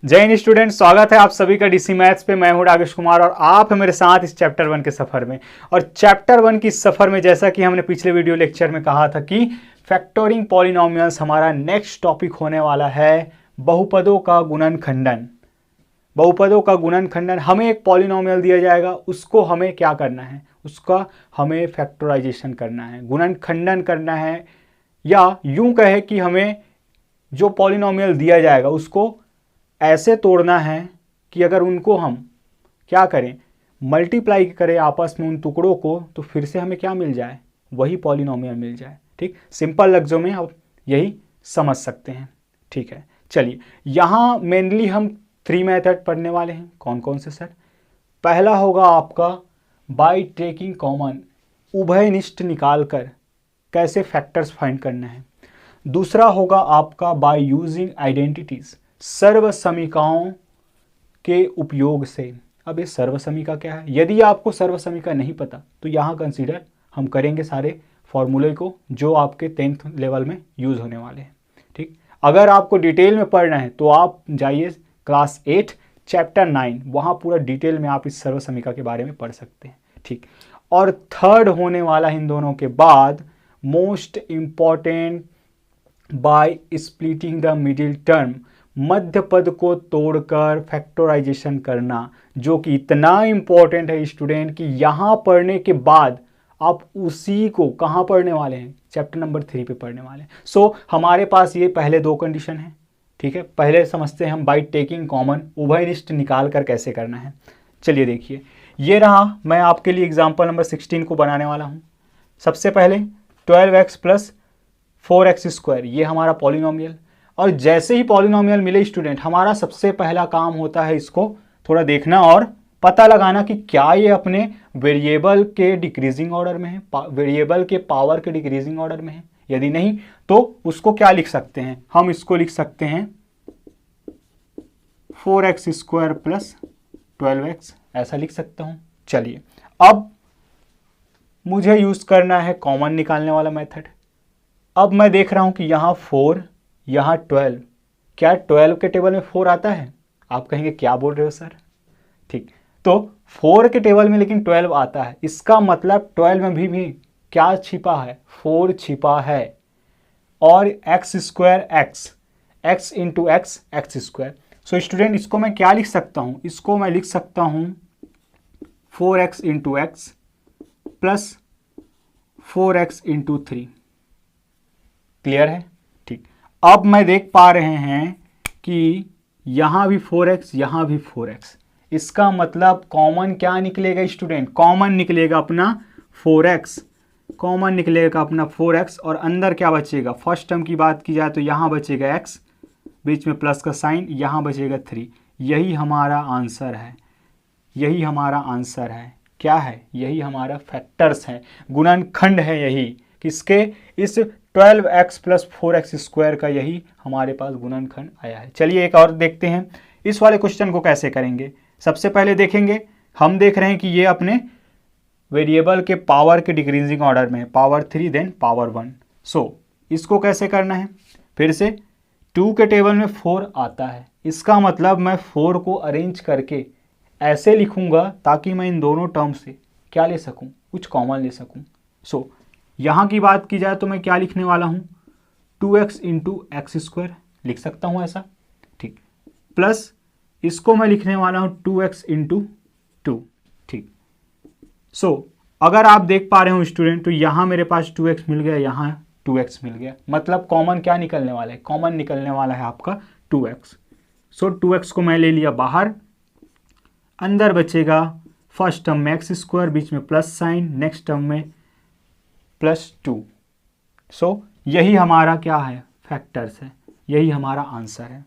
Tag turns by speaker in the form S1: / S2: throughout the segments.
S1: जय हिंद स्टूडेंट, स्वागत है आप सभी का डीसी मैथ्स पे। मैं हूं राकेश कुमार और आप हैं मेरे साथ इस चैप्टर 1 के सफर में। और चैप्टर 1 की सफर में जैसा कि हमने पिछले वीडियो लेक्चर में कहा था कि फैक्टोरिंग पॉलिनोमियल्स हमारा नेक्स्ट टॉपिक होने वाला है बहुपदों का गुणनखंडन। बहुपदों का गुणनखंडन, हमें एक पॉलिनोमियल दिया जाएगा, उसको हमें क्या करना है, उसका हमें फैक्टराइजेशन करना है, गुणनखंडन करना है, या यूं कहे कि हमें जो पॉलिनोमियल दिया जाएगा उसको ऐसे तोड़ना है कि अगर उनको हम क्या करें, मल्टीप्लाई करें आपस में उन टुकड़ों को, तो फिर से हमें क्या मिल जाए, वही पॉलिनोमियल मिल जाए। ठीक, सिंपल लफ्ज़ों में आप यही समझ सकते हैं। ठीक है, चलिए यहाँ मेनली हम 3 मेथड पढ़ने वाले हैं। कौन कौन से सर? पहला होगा आपका बाय टेकिंग कॉमन, उभयनिष्ठ निकाल कर कैसे फैक्टर्स फाइंड करना है। दूसरा होगा आपका बाय यूजिंग आइडेंटिटीज, सर्व समीकाओं के उपयोग से। अब ये सर्व समीका क्या है? यदि आपको सर्व समीका नहीं पता तो यहाँ कंसीडर हम करेंगे सारे फॉर्मूले को जो आपके 10th लेवल में यूज होने वाले हैं। ठीक, अगर आपको डिटेल में पढ़ना है तो आप जाइए क्लास 8 चैप्टर 9, वहाँ पूरा डिटेल में आप इस सर्व समीका के बारे में पढ़ सकते हैं। ठीक, और थर्ड होने वाला इन दोनों के बाद most important by splitting the middle term, मध्य पद को तोड़कर फैक्टराइजेशन करना, जो कि इतना इंपॉर्टेंट है स्टूडेंट कि यहाँ पढ़ने के बाद आप उसी को कहाँ पढ़ने वाले हैं, चैप्टर नंबर 3 पे पढ़ने वाले हैं। सो हमारे पास ये पहले 2 कंडीशन है। ठीक है, पहले समझते हैं हम बाय टेकिंग कॉमन, उभयनिष्ठ निकाल कर कैसे करना है। चलिए देखिए, ये रहा, मैं आपके लिए एग्जाम्पल नंबर 16 को बनाने वाला हूँ। सबसे पहले 12x प्लस 4x स्क्वायर, ये हमारा पॉलिनोमियल। और जैसे ही पॉलिनोमियल मिले स्टूडेंट, हमारा सबसे पहला काम होता है इसको थोड़ा देखना और पता लगाना कि क्या ये अपने वेरिएबल के डिक्रीजिंग ऑर्डर में है, वेरिएबल के पावर के डिक्रीजिंग ऑर्डर में है। यदि नहीं तो उसको क्या लिख सकते हैं, हम इसको लिख सकते हैं 4x स्क्वायर प्लस 12x, ऐसा लिख सकता हूं। चलिए, अब मुझे यूज करना है कॉमन निकालने वाला मेथड। अब मैं देख रहा हूं कि यहाँ 4, यहाँ 12, क्या 12 के टेबल में 4 आता है? आप कहेंगे क्या बोल रहे हो सर? ठीक, तो 4 के टेबल में लेकिन 12 आता है, इसका मतलब 12 में भी क्या छिपा है, 4 छिपा है। और x square x into x square. So student, इसको मैं क्या लिख सकता हूँ, इसको मैं लिख सकता हूँ 4x into x plus 4x into 3। Clear है? ठीक, अब मैं देख पा रहे हैं कि यहाँ भी 4x, यहाँ भी 4x, इसका मतलब कॉमन क्या निकलेगा स्टूडेंट? कॉमन निकलेगा अपना 4x, कॉमन निकलेगा अपना 4x, और अंदर क्या बचेगा? फर्स्ट टर्म की बात की जाए तो यहाँ बचेगा x, बीच में प्लस का साइन, यहाँ बचेगा 3। यही हमारा आंसर है, यही हमारा आंसर है। क्या है? यही हमारा फैक्टर्स है, गुणनखंड है यही, किसके? इस 12x प्लस 4x स्क्वायर का यही हमारे पास गुणनखंड आया है। चलिए एक और देखते हैं इस वाले क्वेश्चन को कैसे करेंगे। सबसे पहले देखेंगे, हम देख रहे हैं कि ये अपने वेरिएबल के पावर के डिक्रीजिंग ऑर्डर में है, पावर 3 देन पावर 1। सो इसको कैसे करना है? फिर से 2 के टेबल में 4 आता है, इसका मतलब मैं 4 को अरेंज करके ऐसे लिखूंगा ताकि मैं इन दोनों टर्म से क्या ले सकूं, कुछ कॉमन ले सकूं। सो यहाँ की बात की जाए तो मैं क्या लिखने वाला हूँ, 2x इंटू एक्स स्क्वायर लिख सकता हूँ ऐसा। ठीक, प्लस इसको मैं लिखने वाला हूँ 2x इंटू 2। ठीक, सो अगर आप देख पा रहे हो स्टूडेंट, तो यहाँ मेरे पास 2x मिल गया, यहाँ 2x मिल गया, मतलब कॉमन क्या निकलने वाला है? कॉमन निकलने वाला है आपका 2x। सो 2x को मैं ले लिया बाहर, अंदर बचेगा फर्स्ट टर्म में एक्स स्क्वायर, बीच में प्लस साइन, नेक्स्ट टर्म में +2। सो यही हमारा क्या है? फैक्टर्स है, यही हमारा आंसर है।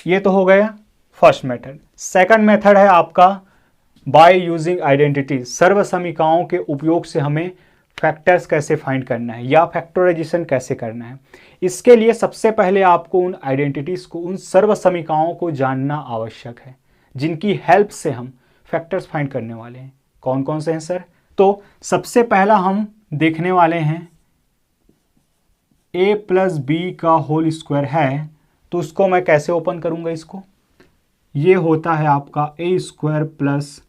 S1: ये तो हो गया फर्स्ट मेथड। सेकंड मेथड है आपका बाय यूजिंग आइडेंटिटी, सर्व समीकाओं के उपयोग से हमें फैक्टर्स कैसे फाइंड करना है या फैक्टराइजेशन कैसे करना है। इसके लिए सबसे पहले आपको उन आइडेंटिटीज को, उन सर्व समीकाओं को जानना आवश्यक है जिनकी हेल्प से हम फैक्टर्स फाइंड करने वाले हैं। कौन कौन से हैं सर? तो सबसे पहला हम देखने वाले हैं a प्लस बी का होल स्क्वायर है तो उसको मैं कैसे ओपन करूँगा इसको, ये होता है आपका a square plus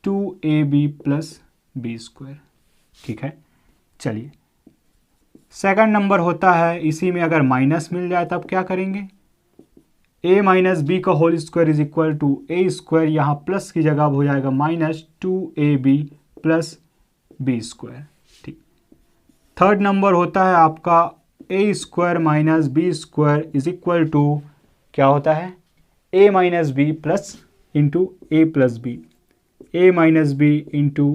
S1: 2ab plus b square, ठीक है। चलिए सेकंड नंबर होता है, इसी में अगर माइनस मिल जाए तब क्या करेंगे, a माइनस बी का whole square is equal to a square, यहाँ प्लस की जगह हो जाएगा minus 2ab plus b square, ठीक। थर्ड नंबर होता है आपका a square minus b square is equal to क्या होता है, a minus b plus into a plus b, a minus b into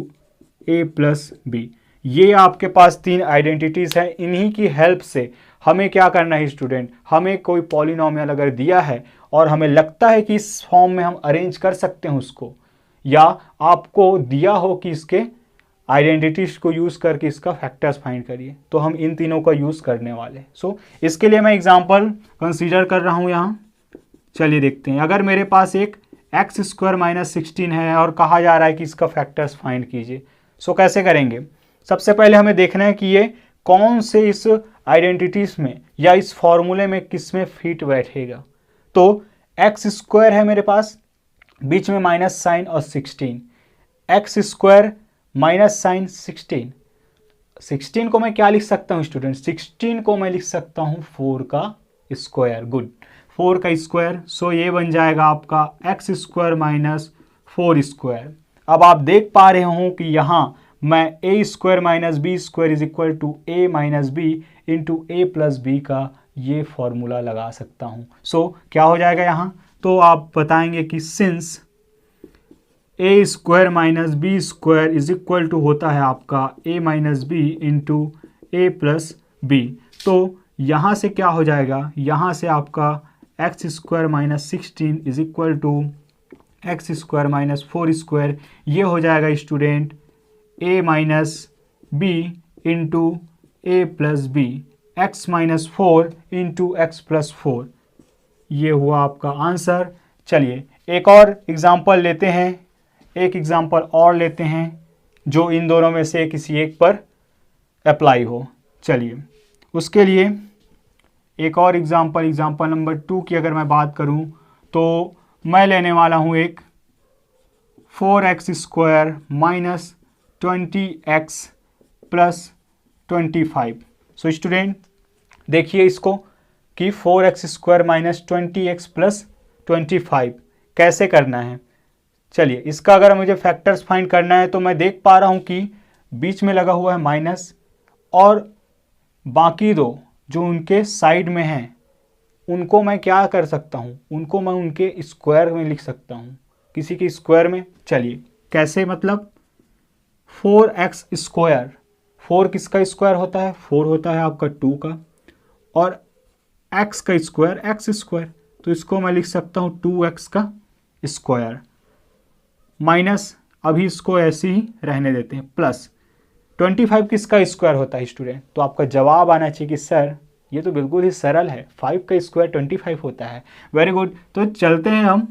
S1: a plus b. ये आपके पास तीन आइडेंटिटीज़ हैं, इन्हीं की हेल्प से हमें क्या करना है स्टूडेंट, हमें कोई पॉलिनोमियल अगर दिया है और हमें लगता है कि इस फॉर्म में हम अरेंज कर सकते हैं उसको, या आपको दिया हो कि इसके आइडेंटिटीज को यूज़ करके इसका फैक्टर्स फाइंड करिए, तो हम इन तीनों का यूज़ करने वाले। सो इसके लिए मैं एग्जांपल कंसीडर कर रहा हूँ यहाँ। चलिए देखते हैं, अगर मेरे पास एक एक्स स्क्वायर माइनस 16 है और कहा जा रहा है कि इसका फैक्टर्स फाइंड कीजिए, सो कैसे करेंगे, सबसे पहले हमें देखना है कि ये कौन से इस आइडेंटिटीज में या इस फॉर्मूले में किस में फिट बैठेगा। तो एक्स स्क्वायर है मेरे पास, बीच में माइनस साइन और 16, एक्स स्क्वायर माइनस साइन 16 को मैं क्या लिख सकता हूँ स्टूडेंट, 16 को मैं लिख सकता हूँ 4 का स्क्वायर, गुड 4 का स्क्वायर। सो ये बन जाएगा आपका एक्स स्क्वायर माइनस 4 स्क्वायर। अब आप देख पा रहे हो कि यहाँ मैं a square minus b square is equal to a minus b into a plus b का ये फॉर्मूला लगा सकता हूँ। सो क्या हो जाएगा यहाँ, तो आप बताएंगे कि since a square minus b square is equal to होता है आपका a minus b into a plus b, तो यहाँ से क्या हो जाएगा, यहाँ से आपका x square minus 16 is equal to x square minus 4 square, ये हो जाएगा student a minus b into a plus b, x minus 4 into x plus 4, ये हुआ आपका आंसर। चलिए एक और एग्जांपल लेते हैं, एक एग्जांपल और लेते हैं जो इन दोनों में से किसी एक पर अप्लाई हो। चलिए उसके लिए एक और एग्जांपल नंबर 2 की अगर मैं बात करूं तो मैं लेने वाला हूं एक 4x square minus 20x plus 25। So student देखिए इसको कि 4x square minus 20x plus 25 कैसे करना है। चलिए इसका अगर मुझे फैक्टर्स फाइंड करना है तो मैं देख पा रहा हूँ कि बीच में लगा हुआ है माइनस, और बाकी दो जो उनके साइड में हैं उनको मैं क्या कर सकता हूँ, उनको मैं उनके स्क्वायर में लिख सकता हूँ, किसी के स्क्वायर में। चलिए कैसे, मतलब 4x स्क्वायर, 4 किसका स्क्वायर होता है, 4 होता है आपका 2 का, और x का स्क्वायर x स्क्वायर, तो इसको मैं लिख सकता हूँ 2x का स्क्वायर माइनस, अभी इसको ऐसे ही रहने देते हैं, प्लस 25 किसका स्क्वायर होता है स्टूडेंट, तो आपका जवाब आना चाहिए कि सर ये तो बिल्कुल ही सरल है, 5 का स्क्वायर 25 होता है। वेरी गुड, तो चलते हैं हम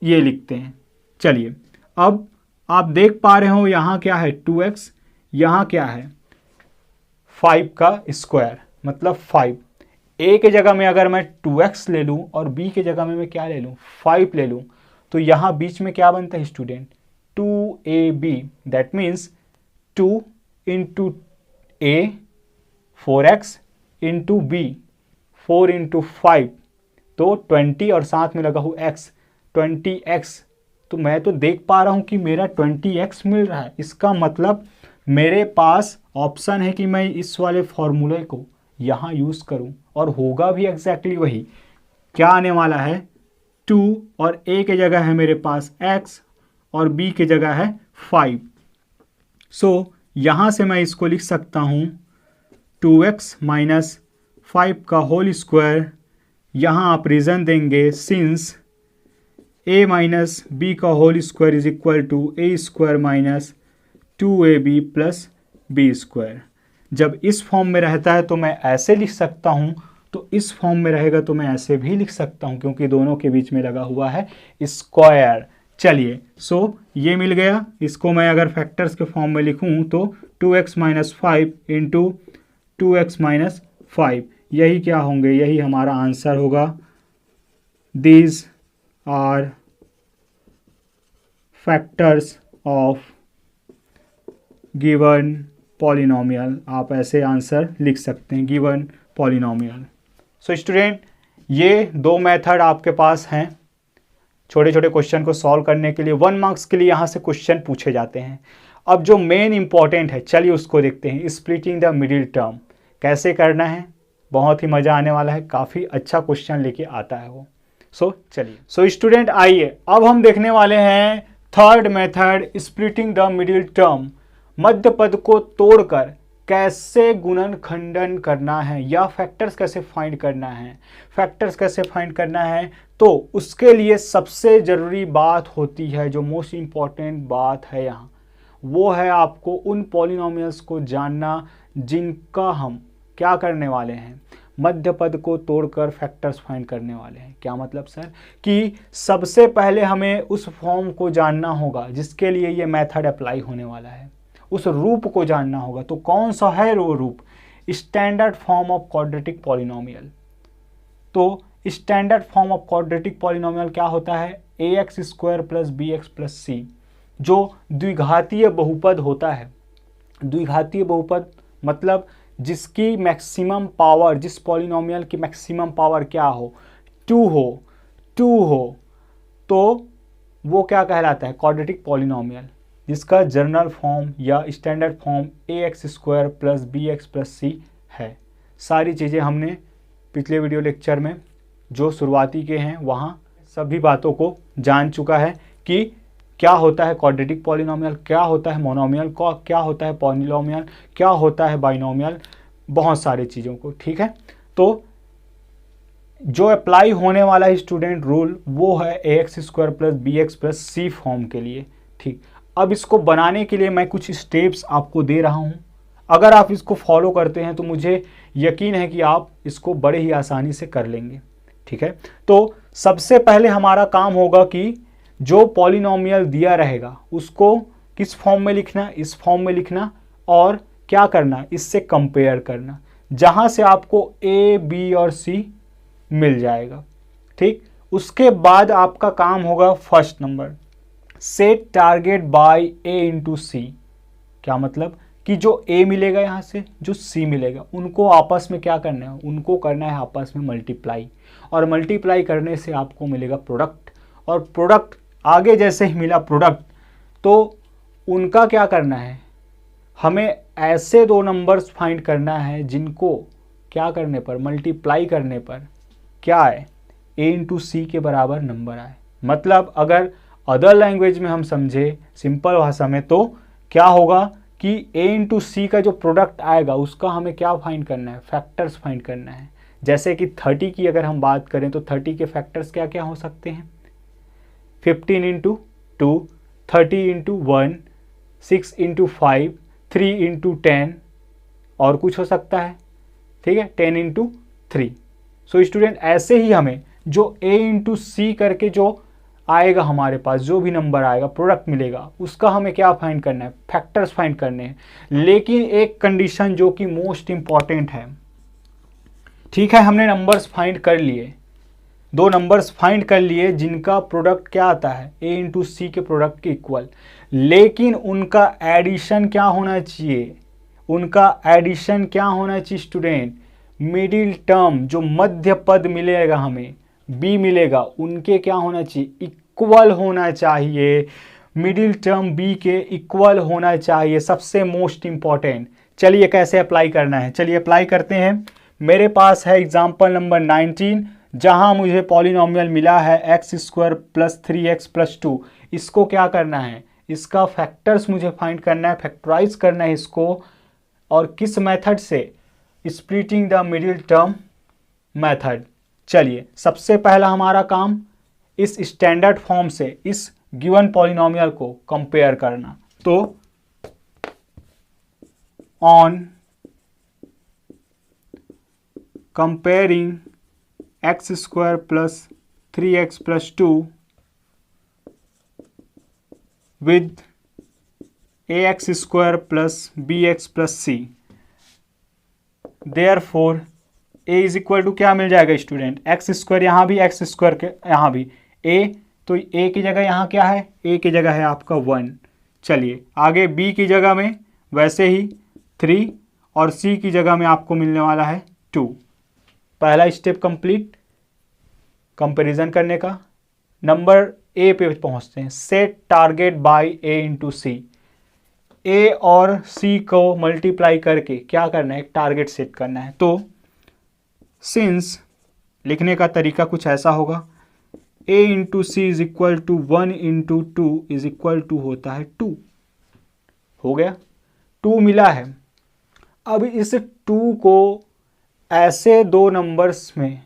S1: ये लिखते हैं। चलिए अब आप देख पा रहे हो यहाँ क्या है 2x, यहाँ क्या है 5 का स्क्वायर, मतलब 5। a के जगह में अगर मैं 2x ले लूँ और b के जगह में मैं क्या ले लूँ 5 ले लूँ, तो यहाँ बीच में क्या बनता है student 2ab, that means 2 into a 4x into b 4 into 5, तो 20 और साथ में लगा हूँ x 20x, तो मैं तो देख पा रहा हूँ कि मेरा 20x मिल रहा है। इसका मतलब मेरे पास ऑप्शन है कि मैं इस वाले फॉर्मूले को यहाँ यूज़ करूँ और होगा भी एग्जैक्टली वही। क्या आने वाला है 2 और a के जगह है मेरे पास x और b के जगह है 5। सो यहाँ से मैं इसको लिख सकता हूँ 2x माइनस 5 का होल स्क्वायर, यहाँ आप रीज़न देंगे सिंस a माइनस बी का whole square is equal to a square minus 2ab plus b square. जब इस फॉर्म में रहता है तो मैं ऐसे लिख सकता हूँ, तो इस फॉर्म में रहेगा तो मैं ऐसे भी लिख सकता हूँ, क्योंकि दोनों के बीच में लगा हुआ है स्क्वायर। चलिए सो ये मिल गया, इसको मैं अगर फैक्टर्स के फॉर्म में लिखूँ तो 2x minus 5 into 2x minus 5, यही क्या होंगे, यही हमारा आंसर होगा these are factors of given polynomial। आप ऐसे आंसर लिख सकते हैं, given polynomial। सो स्टूडेंट, ये दो मेथड आपके पास हैं छोटे छोटे क्वेश्चन को सॉल्व करने के लिए। 1 मार्क्स के लिए यहाँ से क्वेश्चन पूछे जाते हैं। अब जो मेन इंपॉर्टेंट है, चलिए उसको देखते हैं। स्प्लिटिंग द मिडिल टर्म कैसे करना है, बहुत ही मज़ा आने वाला है, काफ़ी अच्छा क्वेश्चन लेके आता है वो। चलिए। स्टूडेंट आइए, अब हम देखने वाले हैं third method, splitting the middle term. मध्य पद को तोड़कर कैसे गुणन खंडन करना है या फैक्टर्स कैसे फाइंड करना है। फैक्टर्स कैसे फाइंड करना है, तो उसके लिए सबसे ज़रूरी बात होती है, जो मोस्ट इम्पॉर्टेंट बात है यहाँ, वो है आपको उन पॉलिनोमियल्स को जानना जिनका हम क्या करने वाले हैं, मध्य पद को तोड़कर फैक्टर्स फाइंड करने वाले हैं। क्या मतलब सर, कि सबसे पहले हमें उस फॉर्म को जानना होगा जिसके लिए ये मेथड अप्लाई होने वाला है, उस रूप को जानना होगा। तो कौन सा है वो रूप? Standard form of quadratic polynomial. तो standard form of quadratic polynomial क्या होता है? ax square plus b x plus c, जो द्विघातीय बहुपद होता है। द्विघातीय बहुपद मतलब जिसकी मैक्सिमम पावर, जिस पॉलिनोमियल की मैक्सिमम पावर क्या हो, 2 हो, तो वो क्या कहलाता है? क्वाड्रेटिक पॉलिनोमियल, जिसका जनरल फॉर्म या standard form ax square plus b x plus c है। सारी चीज़ें हमने पिछले वीडियो लेक्चर में जो शुरुआती के हैं वहाँ सभी बातों को जान चुका है कि क्या होता है क्वाड्रेटिक पॉलिनोमियल, क्या होता है मोनोमियल, क्या होता है पॉलिनोमियल, क्या होता है बाइनोमियल, बहुत सारी चीज़ों को। ठीक है, तो जो अप्लाई होने वाला है स्टूडेंट रूल, वो है ax square plus b x plus c form के लिए। ठीक, अब इसको बनाने के लिए मैं कुछ स्टेप्स आपको दे रहा हूँ। अगर आप इसको फॉलो करते हैं तो मुझे यकीन है कि आप इसको बड़े ही आसानी से कर लेंगे। ठीक है, तो सबसे पहले हमारा काम होगा कि जो पॉलिनोमियल दिया रहेगा उसको किस फॉर्म में लिखना, इस फॉर्म में लिखना, और क्या करना, इससे कंपेयर करना, जहाँ से आपको a, b और c मिल जाएगा। ठीक, उसके बाद आपका काम होगा first number, set target by a into c. क्या मतलब कि जो a मिलेगा यहाँ से, जो c मिलेगा, उनको आपस में क्या करना है? उनको करना है आपस में मल्टीप्लाई, और मल्टीप्लाई करने से आपको मिलेगा प्रोडक्ट, और प्रोडक्ट आगे जैसे ही मिला प्रोडक्ट, तो उनका क्या करना है? हमें ऐसे दो नंबर्स फाइंड करना है जिनको क्या करने पर, मल्टीप्लाई करने पर क्या आए? a इंटू सी के बराबर नंबर आए। मतलब अगर अदर लैंग्वेज में हम समझे, सिंपल भाषा में, तो क्या होगा कि a इंटू सी का जो प्रोडक्ट आएगा उसका हमें क्या फाइंड करना है? फैक्टर्स फाइंड करना है। जैसे कि 30 की अगर हम बात करें तो 30 के फैक्टर्स क्या क्या हो सकते हैं? 15 इंटू 2, 30 इंटू 1, 6 इंटू 5, 3 इंटू 10, और कुछ हो सकता है। ठीक है, 10 इंटू 3। सो स्टूडेंट, ऐसे ही हमें जो a इंटू सी करके जो आएगा हमारे पास, जो भी नंबर आएगा, प्रोडक्ट मिलेगा, उसका हमें क्या फाइंड करना है? फैक्टर्स फाइंड करने हैं। लेकिन एक कंडीशन जो कि मोस्ट इंपॉर्टेंट है। ठीक है, हमने नंबर्स फाइंड कर लिए, दो नंबर्स फाइंड कर लिए जिनका प्रोडक्ट क्या आता है? a इंटू सी के प्रोडक्ट के इक्वल, लेकिन उनका एडिशन क्या होना चाहिए? उनका एडिशन क्या होना चाहिए स्टूडेंट? मिडिल टर्म, जो मध्य पद मिलेगा हमें, b मिलेगा, उनके क्या होना चाहिए? इक्वल होना चाहिए। मिडिल टर्म b के इक्वल होना चाहिए, सबसे मोस्ट इंपॉर्टेंट। चलिए कैसे अप्लाई करना है, चलिए अप्लाई करते हैं। मेरे पास है एग्जाम्पल नंबर 19, जहां मुझे पॉलिनोमियल मिला है x square plus 3x plus 2। इसको क्या करना है? इसका फैक्टर्स मुझे फाइंड करना है, फैक्टराइज करना है इसको, और किस मेथड से? Splitting the middle term method. चलिए, सबसे पहला हमारा काम इस स्टैंडर्ड फॉर्म से इस गिवन पॉलिनोमियल को कंपेयर करना। तो on comparing x square plus 3x plus 2 with ax square plus bx plus c, therefore a is equal to क्या मिल जाएगा स्टूडेंट, एक्स स्क्वायर, यहाँ भी एक्स स्क्वायर के यहाँ भी ए, तो ए की जगह यहाँ क्या है, ए की जगह है आपका 1। चलिए आगे बी की जगह में वैसे ही 3 और सी की जगह में आपको मिलने वाला है 2। पहला स्टेप कंप्लीट कंपैरिजन करने का। नंबर ए पे पहुँचते हैं। सेट टारगेट बाय ए इंटू सी। ए और सी को मल्टीप्लाई करके क्या करना है, एक टारगेट सेट करना है। तो सिंस लिखने का तरीका कुछ ऐसा होगा, a into c is equal to 1 into 2 is equal to होता है 2। हो गया, 2 मिला है। अब इस 2 को ऐसे दो नंबर्स में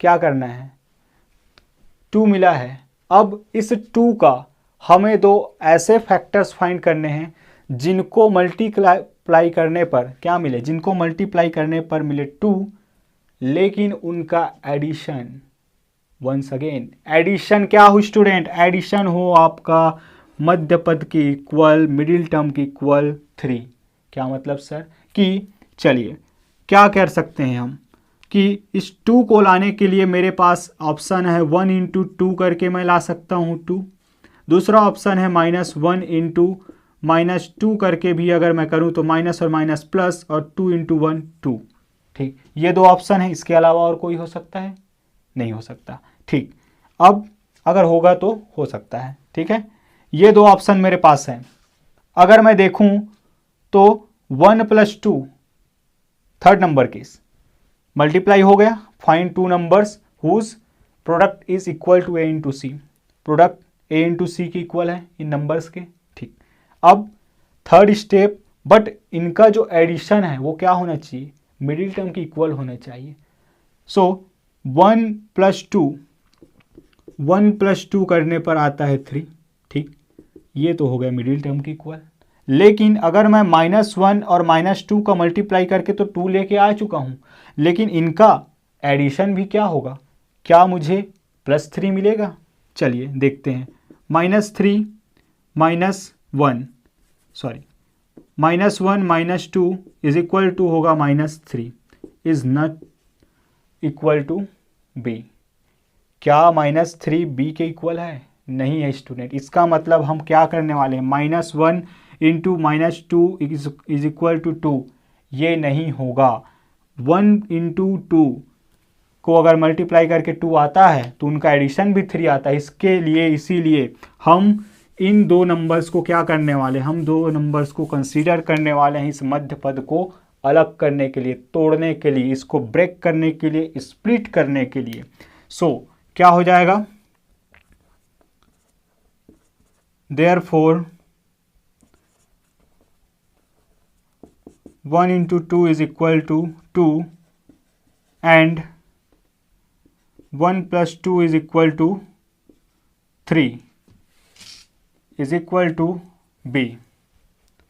S1: क्या करना है, 2 मिला है। अब इस 2 का हमें दो ऐसे फैक्टर्स फाइंड करने हैं जिनको मल्टीप्लाई करने पर क्या मिले, जिनको मल्टीप्लाई करने पर मिले 2, लेकिन उनका एडिशन, वंस अगेन एडिशन क्या हो स्टूडेंट, एडिशन हो आपका मध्य पद की इक्वल, मिडिल टर्म की इक्वल 3। क्या मतलब सर कि चलिए क्या कर सकते हैं हम कि इस 2 को लाने के लिए मेरे पास ऑप्शन है 1 इंटू 2 करके मैं ला सकता हूँ 2। दूसरा ऑप्शन है -1 इंटू -2 करके भी अगर मैं करूँ तो माइनस और माइनस प्लस और 2 इंटू 1 2। ठीक, ये दो ऑप्शन है, इसके अलावा और कोई हो सकता है, नहीं हो सकता। ठीक, अब अगर होगा तो हो सकता है। ठीक है, ये दो ऑप्शन मेरे पास हैं। अगर मैं देखूं तो 1 + 2 थर्ड नंबर केस मल्टीप्लाई हो गया। Find 2 numbers whose product is equal to a into c. Product a into c की इक्वल है इन नंबर्स के। ठीक, अब थर्ड स्टेप, बट इनका जो एडिशन है वो क्या होना चाहिए, मिडिल टर्म की इक्वल होना चाहिए। सो 1 + 2 करने पर आता है 3। ठीक, ये तो हो गया मिडिल टर्म की इक्वल। लेकिन अगर मैं -1 और -2 का मल्टीप्लाई करके तो 2 लेके आ चुका हूँ, लेकिन इनका एडिशन भी क्या होगा, क्या मुझे +3 मिलेगा। चलिए देखते हैं। -3 -1 सॉरी -1 -2 इज इक्वल टू होगा -3 is not equal to b. क्या -3 बी के इक्वल है, नहीं है स्टूडेंट। इसका मतलब हम क्या करने वाले हैं, -1 इंटू -2 इज इक्वल टू 2, ये नहीं होगा। 1 इंटू 2 को अगर मल्टीप्लाई करके 2 आता है तो उनका एडिशन भी 3 आता है। इसके लिए इसीलिए हम इन दो नंबर्स को क्या करने वाले, हम दो नंबर्स को कंसीडर करने वाले हैं इस मध्य पद को अलग करने के लिए, तोड़ने के लिए, इसको ब्रेक करने के लिए, स्प्लिट करने के लिए। सो क्या हो जाएगा, therefore 1 into 2 is equal to 2 and 1 + 2 is equal to 3 is equal to b.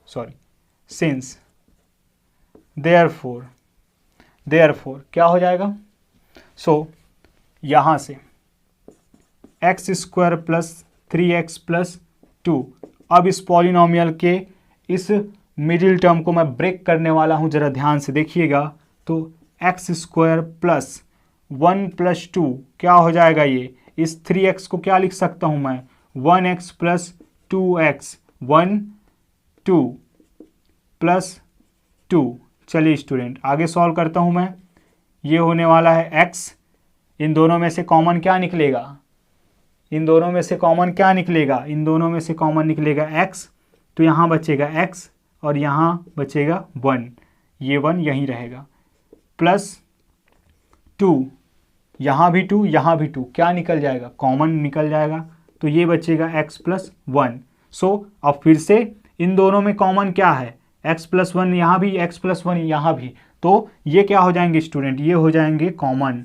S1: Sorry, since therefore क्या हो जाएगा। सो यहाँ से x² + 3x + 2। अब इस पॉलिनोमियल के इस मिडिल टर्म को मैं ब्रेक करने वाला हूँ, ज़रा ध्यान से देखिएगा। तो x² + 1 + 2 क्या हो जाएगा, ये इस 3x को क्या लिख सकता हूँ मैं, 1x + 2x 1 2 + 2। चलिए स्टूडेंट आगे सॉल्व करता हूँ मैं। ये होने वाला है x, इन दोनों में से कॉमन क्या निकलेगा, इन दोनों में से कॉमन क्या निकलेगा, इन दोनों में से कॉमन निकलेगा x, तो यहाँ बचेगा x और यहाँ बचेगा 1, ये 1 यहीं रहेगा, +2, यहाँ भी 2 यहाँ भी 2, क्या निकल जाएगा, कॉमन निकल जाएगा, तो ये बचेगा x + 1। सो अब फिर से इन दोनों में कॉमन क्या है, x + 1 यहाँ भी, x + 1 यहाँ भी, तो ये क्या हो जाएंगे स्टूडेंट, ये हो जाएंगे कॉमन।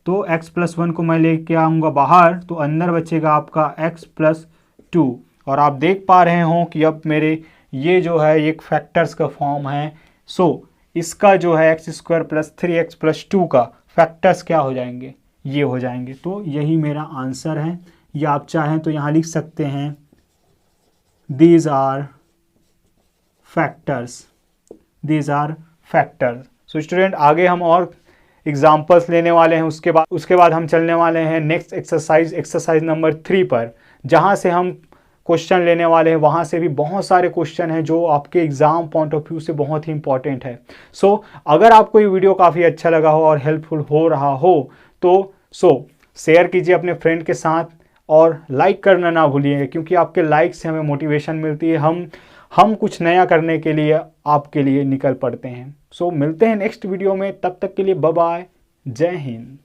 S1: तो x + 1 को मैं लेके आऊँगा बाहर, तो अंदर बचेगा आपका x + 2। और आप देख पा रहे हो कि अब मेरे ये जो है एक फैक्टर्स का फॉर्म है। सो इसका जो है x² + 3x + 2 का फैक्टर्स क्या हो जाएंगे, ये हो जाएंगे। तो यही मेरा आंसर है। या आप चाहें तो यहाँ लिख सकते हैं these are factors, so student आगे हम और एग्जाम्पल्स लेने वाले हैं, उसके बाद हम चलने वाले हैं नेक्स्ट एक्सरसाइज नंबर 3 पर, जहाँ से हम क्वेश्चन लेने वाले हैं। वहाँ से भी बहुत सारे क्वेश्चन हैं जो आपके एग्जाम पॉइंट ऑफ व्यू से बहुत ही इंपॉर्टेंट है। सो अगर आपको ये वीडियो काफ़ी अच्छा लगा हो और हेल्पफुल हो रहा हो तो शेयर कीजिए अपने फ्रेंड के साथ और लाइक करना ना भूलिए, क्योंकि आपके लाइक से हमें मोटिवेशन मिलती है, हम कुछ नया करने के लिए आपके लिए निकल पड़ते हैं। सो मिलते हैं नेक्स्ट वीडियो में, तब तक के लिए बाय बाय, जय हिंद।